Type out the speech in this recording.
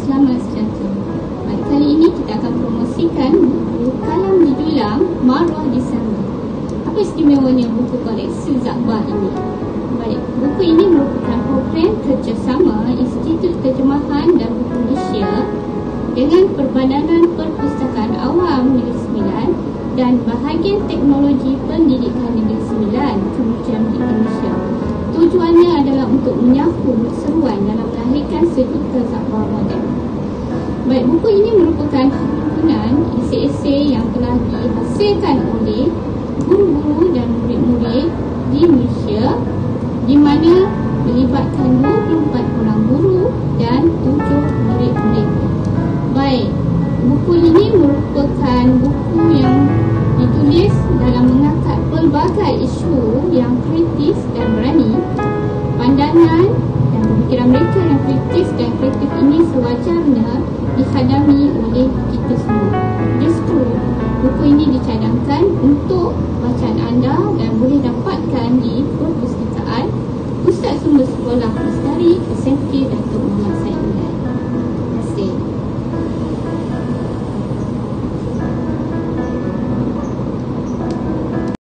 selamat sejahtera. Baik, kali ini kita akan promosikan buku Kalam Didulang Maruah Disanggah. Apa istimewanya buku koleksi Zakbar ini? Baik, buku ini merupakan program kerjasama Institut Terjemahan dan Buku Malaysia dengan Perbadanan Perpustakaan Awam Negeri Sembilan dan Bahagian Teknologi Pendidikan Negeri Sembilan, Kementerian Pendidikan Malaysia. Tujuannya adalah untuk menyahut seruan dalam melahirkan sejuta Zakbar moden. Baik, buku ini merupakan himpunan esei-esei yang telah dihasilkan oleh guru-guru dan murid-murid di Malaysia, di mana melibatkan 24 orang guru dan 7 murid-murid. Baik, buku ini merupakan buku yang ditulis dalam mengangkat pelbagai isu yang kritis dan berani. Pandangan dan pemikiran mereka yang kritis dan kreatif ini sewajarnya dihadami oleh kita semua. Justru buku ini dicadangkan untuk bacaan anda dan boleh dapatkan di perpustakaan Pusat Sumber Sekolah Lestari, SMK Datuk Muhammad